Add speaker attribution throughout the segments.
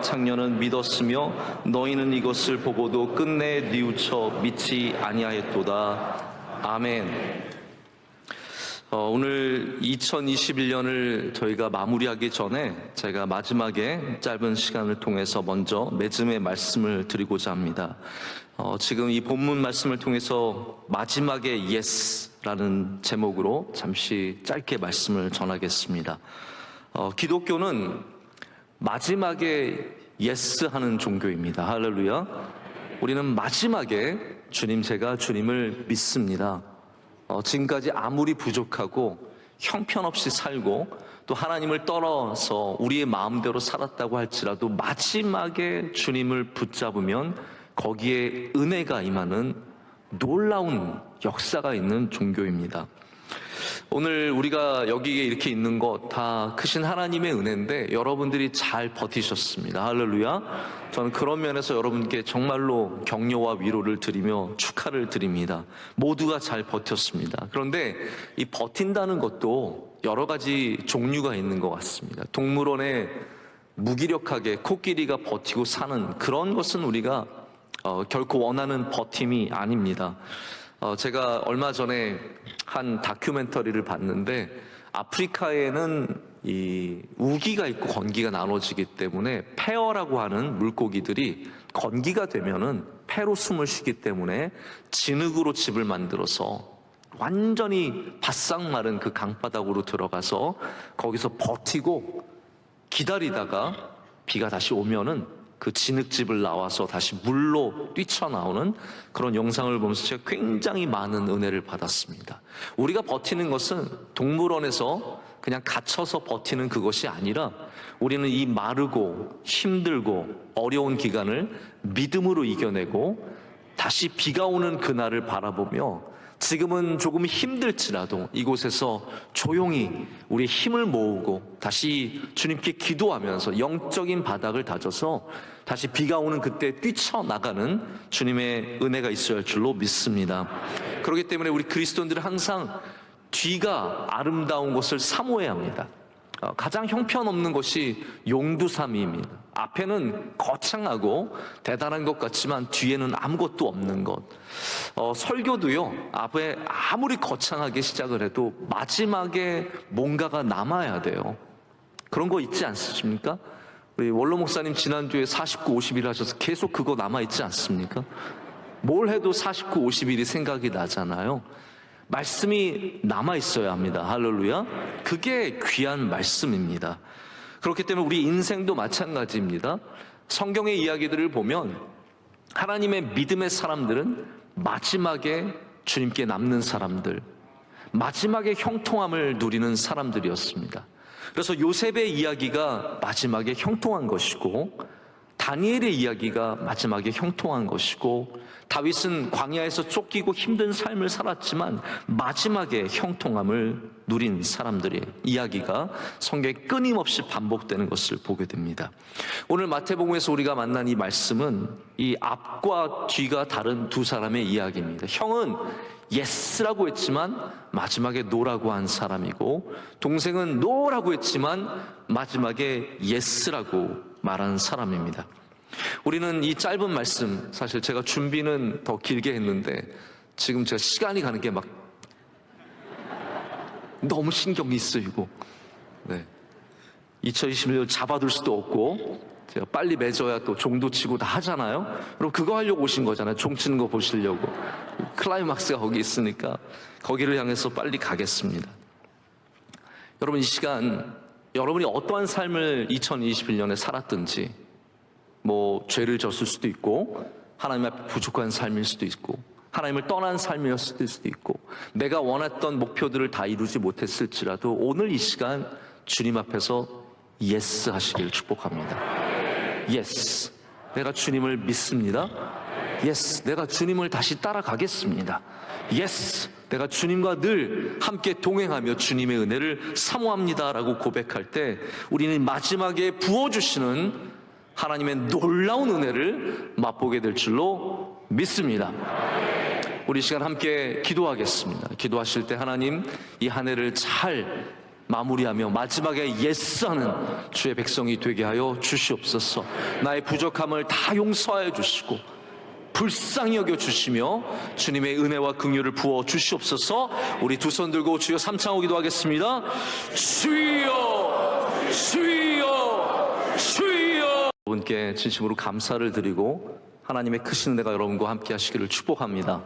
Speaker 1: 창녀는 믿었으며 너희는 이것을 보고도 끝내 뉘우쳐 믿지 아니하였도다. 아멘. 오늘 2021년을 저희가 마무리하기 전에 제가 마지막에 짧은 시간을 통해서 먼저 맺음의 말씀을 드리고자 합니다. 지금 이 본문 말씀을 통해서 마지막에 예스라는 제목으로 잠시 짧게 말씀을 전하겠습니다. 기독교는 마지막에 예스 하는 종교입니다. 할렐루야. 우리는 마지막에 제가 주님을 믿습니다. 지금까지 아무리 부족하고 형편없이 살고 또 하나님을 떠나서 우리의 마음대로 살았다고 할지라도 마지막에 주님을 붙잡으면 거기에 은혜가 임하는 놀라운 역사가 있는 종교입니다. 오늘 우리가 여기에 이렇게 있는 것 다 크신 하나님의 은혜인데 여러분들이 잘 버티셨습니다. 할렐루야. 저는 그런 면에서 여러분께 정말로 격려와 위로를 드리며 축하를 드립니다. 모두가 잘 버텼습니다. 그런데 이 버틴다는 것도 여러 가지 종류가 있는 것 같습니다. 동물원에 무기력하게 코끼리가 버티고 사는 그런 것은 우리가 결코 원하는 버팀이 아닙니다. 제가 얼마 전에 한 다큐멘터리를 봤는데 아프리카에는 이 우기가 있고 건기가 나눠지기 때문에 페어라고 하는 물고기들이 건기가 되면은 폐로 숨을 쉬기 때문에 진흙으로 집을 만들어서 완전히 바싹 마른 그 강바닥으로 들어가서 거기서 버티고 기다리다가 비가 다시 오면은 그 진흙집을 나와서 다시 물로 뛰쳐나오는 그런 영상을 보면서 제가 굉장히 많은 은혜를 받았습니다. 우리가 버티는 것은 동물원에서 그냥 갇혀서 버티는 그것이 아니라 우리는 이 마르고 힘들고 어려운 기간을 믿음으로 이겨내고 다시 비가 오는 그날을 바라보며 지금은 조금 힘들지라도 이곳에서 조용히 우리의 힘을 모으고 다시 주님께 기도하면서 영적인 바닥을 다져서 다시 비가 오는 그때 뛰쳐나가는 주님의 은혜가 있어야 할 줄로 믿습니다. 그렇기 때문에 우리 그리스도인들은 항상 뒤가 아름다운 것을 사모해야 합니다. 가장 형편없는 것이 용두삼이입니다. 앞에는 거창하고 대단한 것 같지만 뒤에는 아무것도 없는 것. 설교도요, 앞에 아무리 거창하게 시작을 해도 마지막에 뭔가가 남아야 돼요. 그런 거 있지 않습니까? 우리 원로 목사님 지난주에 49, 50일 하셔서 계속 그거 남아있지 않습니까? 뭘 해도 49, 50일이 생각이 나잖아요. 말씀이 남아있어야 합니다. 할렐루야. 그게 귀한 말씀입니다. 그렇기 때문에 우리 인생도 마찬가지입니다. 성경의 이야기들을 보면 하나님의 믿음의 사람들은 마지막에 주님께 남는 사람들, 마지막에 형통함을 누리는 사람들이었습니다. 그래서 요셉의 이야기가 마지막에 형통한 것이고 다니엘의 이야기가 마지막에 형통한 것이고 다윗은 광야에서 쫓기고 힘든 삶을 살았지만 마지막에 형통함을 누린 사람들의 이야기가 성경에 끊임없이 반복되는 것을 보게 됩니다. 오늘 마태복음에서 우리가 만난 이 말씀은 이 앞과 뒤가 다른 두 사람의 이야기입니다. 형은 예스라고 했지만 마지막에 노라고 한 사람이고 동생은 노라고 했지만 마지막에 예스라고 말한 사람입니다. 우리는 이 짧은 말씀, 사실 제가 준비는 더 길게 했는데 지금 제가 시간이 가는 게 막 너무 신경이 쓰이고 2021년 잡아둘 수도 없고 제가 빨리 맺어야 또 종도 치고 다 하잖아요. 그럼 그거 하려고 오신 거잖아요. 종 치는 거 보시려고. 클라이막스가 거기 있으니까 거기를 향해서 빨리 가겠습니다. 여러분, 이 시간 여러분이 어떠한 삶을 2021년에 살았든지 죄를 졌을 수도 있고 하나님 앞에 부족한 삶일 수도 있고 하나님을 떠난 삶이었을 수도 있고 내가 원했던 목표들을 다 이루지 못했을지라도 오늘 이 시간 주님 앞에서 예스 하시길 축복합니다. 예스, 내가 주님을 믿습니다. 예스, 내가 주님을 다시 따라가겠습니다. 예스, 내가 주님과 늘 함께 동행하며 주님의 은혜를 사모합니다 라고 고백할 때 우리는 마지막에 부어주시는 하나님의 놀라운 은혜를 맛보게 될 줄로 믿습니다. 우리 시간 함께 기도하겠습니다. 기도하실 때 하나님, 이 한 해를 잘 마무리하며 마지막에 예스하는 주의 백성이 되게 하여 주시옵소서. 나의 부족함을 다 용서하여 주시고 불쌍히 여겨 주시며 주님의 은혜와 긍휼을 부어 주시옵소서. 우리 두 손 들고 주여 삼창하고 기도하겠습니다. 주여 주여 주여. 여러분께 진심으로 감사를 드리고 하나님의 크신 은혜가 여러분과 함께 하시기를 축복합니다.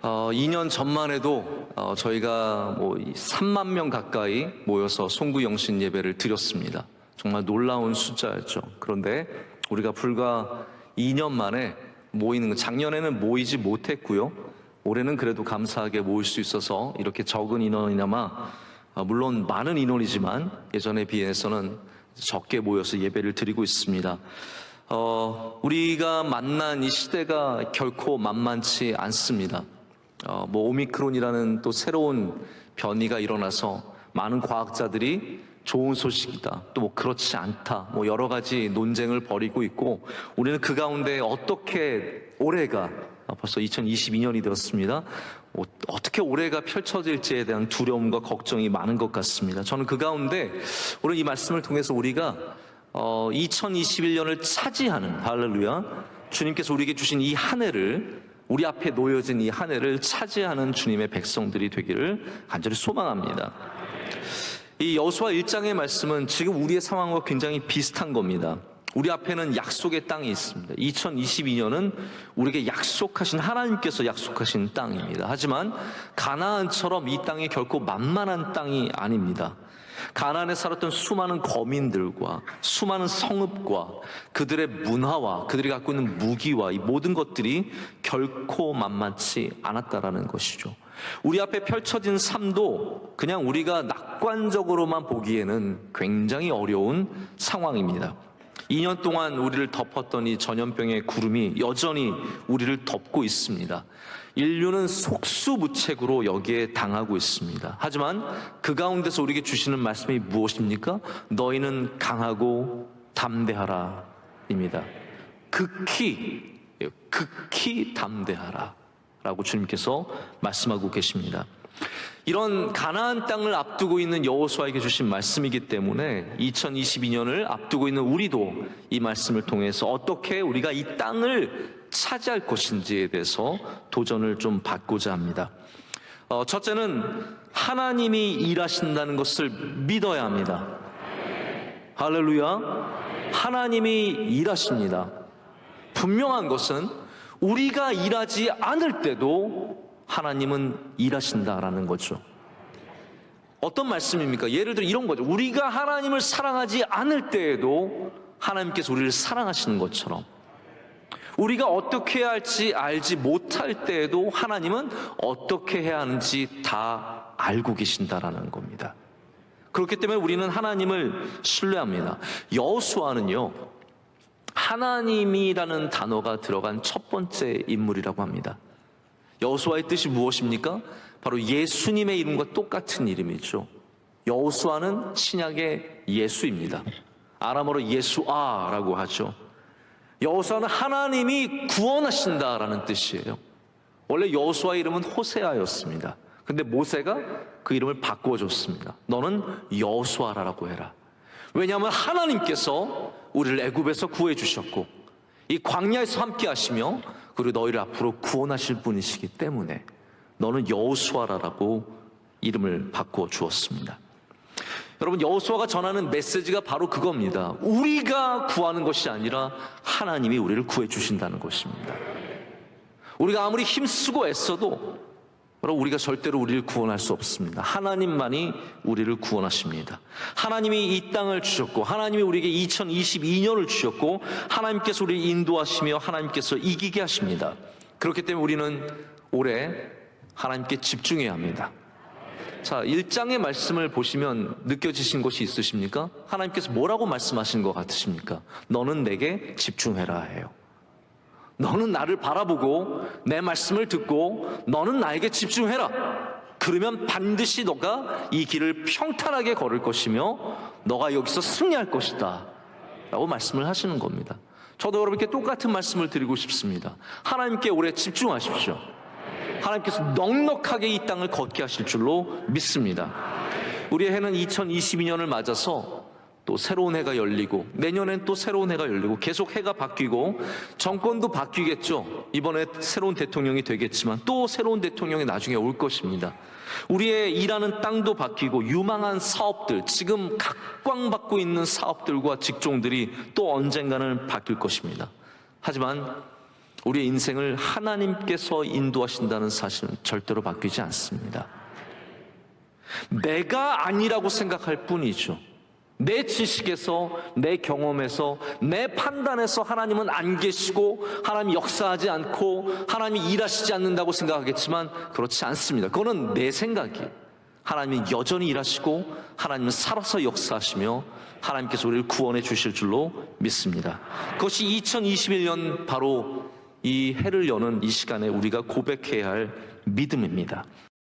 Speaker 1: 2년 전만 해도 저희가 3만 명 가까이 모여서 송구영신 예배를 드렸습니다. 정말 놀라운 숫자였죠. 그런데 우리가 불과 2년 만에 모이는 것, 작년에는 모이지 못했고요. 올해는 그래도 감사하게 모일 수 있어서 이렇게 적은 인원이나마, 물론 많은 인원이지만 예전에 비해서는 적게 모여서 예배를 드리고 있습니다. 우리가 만난 이 시대가 결코 만만치 않습니다. 오미크론이라는 또 새로운 변이가 일어나서 많은 과학자들이 좋은 소식이다, 또 그렇지 않다, 여러 가지 논쟁을 벌이고 있고, 우리는 그 가운데 어떻게 올해가, 벌써 2022년이 되었습니다. 어떻게 올해가 펼쳐질지에 대한 두려움과 걱정이 많은 것 같습니다. 저는 그 가운데 오늘 이 말씀을 통해서 우리가 2021년을 차지하는, 할렐루야, 주님께서 우리에게 주신 이 한 해를, 우리 앞에 놓여진 이 한 해를 차지하는 주님의 백성들이 되기를 간절히 소망합니다. 이 여호수아 1장의 말씀은 지금 우리의 상황과 굉장히 비슷한 겁니다. 우리 앞에는 약속의 땅이 있습니다. 2022년은 우리에게 약속하신, 하나님께서 약속하신 땅입니다. 하지만 가나안처럼 이 땅이 결코 만만한 땅이 아닙니다. 가나안에 살았던 수많은 거민들과 수많은 성읍과 그들의 문화와 그들이 갖고 있는 무기와 이 모든 것들이 결코 만만치 않았다라는 것이죠. 우리 앞에 펼쳐진 삶도 그냥 우리가 낙관적으로만 보기에는 굉장히 어려운 상황입니다. 2년 동안 우리를 덮었던 이 전염병의 구름이 여전히 우리를 덮고 있습니다. 인류는 속수무책으로 여기에 당하고 있습니다. 하지만 그 가운데서 우리에게 주시는 말씀이 무엇입니까? 너희는 강하고 담대하라 입니다. 극히 담대하라 라고 주님께서 말씀하고 계십니다. 이런 가나안 땅을 앞두고 있는 여호수아에게 주신 말씀이기 때문에 2022년을 앞두고 있는 우리도 이 말씀을 통해서 어떻게 우리가 이 땅을 차지할 것인지에 대해서 도전을 좀 받고자 합니다. 첫째는 하나님이 일하신다는 것을 믿어야 합니다. 할렐루야. 하나님이 일하십니다. 분명한 것은 우리가 일하지 않을 때도 하나님은 일하신다라는 거죠. 어떤 말씀입니까? 예를 들어 이런 거죠. 우리가 하나님을 사랑하지 않을 때에도 하나님께서 우리를 사랑하시는 것처럼, 우리가 어떻게 해야 할지 알지 못할 때에도 하나님은 어떻게 해야 하는지 다 알고 계신다라는 겁니다. 그렇기 때문에 우리는 하나님을 신뢰합니다. 여호수아는요, 하나님이라는 단어가 들어간 첫 번째 인물이라고 합니다. 여호수아의 뜻이 무엇입니까? 바로 예수님의 이름과 똑같은 이름이죠. 여호수아는 신약의 예수입니다. 아람어로 예수아라고 하죠. 여호수아는 하나님이 구원하신다라는 뜻이에요. 원래 여호수아의 이름은 호세아였습니다. 근데 모세가 그 이름을 바꿔줬습니다. 너는 여호수아라고 해라. 왜냐하면 하나님께서 우리를 애굽에서 구해주셨고 이 광야에서 함께 하시며 그리고 너희를 앞으로 구원하실 분이시기 때문에 너는 여호수아라고 이름을 바꿔 주었습니다. 여러분, 여호수아가 전하는 메시지가 바로 그겁니다. 우리가 구하는 것이 아니라 하나님이 우리를 구해 주신다는 것입니다. 우리가 아무리 힘쓰고 애써도 여러분, 우리가 절대로 우리를 구원할 수 없습니다. 하나님만이 우리를 구원하십니다. 하나님이 이 땅을 주셨고 하나님이 우리에게 2022년을 주셨고 하나님께서 우리를 인도하시며 하나님께서 이기게 하십니다. 그렇기 때문에 우리는 올해 하나님께 집중해야 합니다. 자, 1장의 말씀을 보시면 느껴지신 것이 있으십니까? 하나님께서 뭐라고 말씀하신 것 같으십니까? 너는 내게 집중해라 해요. 너는 나를 바라보고 내 말씀을 듣고 너는 나에게 집중해라. 그러면 반드시 너가 이 길을 평탄하게 걸을 것이며 너가 여기서 승리할 것이다 라고 말씀을 하시는 겁니다. 저도 여러분께 똑같은 말씀을 드리고 싶습니다. 하나님께 올해 집중하십시오. 하나님께서 넉넉하게 이 땅을 걷게 하실 줄로 믿습니다. 우리의 해는 2022년을 맞아서 또 새로운 해가 열리고 내년엔 또 새로운 해가 열리고 계속 해가 바뀌고 정권도 바뀌겠죠. 이번에 새로운 대통령이 되겠지만 또 새로운 대통령이 나중에 올 것입니다. 우리의 일하는 땅도 바뀌고 유망한 사업들, 지금 각광받고 있는 사업들과 직종들이 또 언젠가는 바뀔 것입니다. 하지만 우리의 인생을 하나님께서 인도하신다는 사실은 절대로 바뀌지 않습니다. 내가 아니라고 생각할 뿐이죠. 내 지식에서, 내 경험에서, 내 판단에서 하나님은 안 계시고 하나님이 역사하지 않고 하나님이 일하시지 않는다고 생각하겠지만 그렇지 않습니다. 그거는 내 생각이에요. 하나님은 여전히 일하시고 하나님은 살아서 역사하시며 하나님께서 우리를 구원해 주실 줄로 믿습니다. 그것이 2021년 바로 이 해를 여는 이 시간에 우리가 고백해야 할 믿음입니다.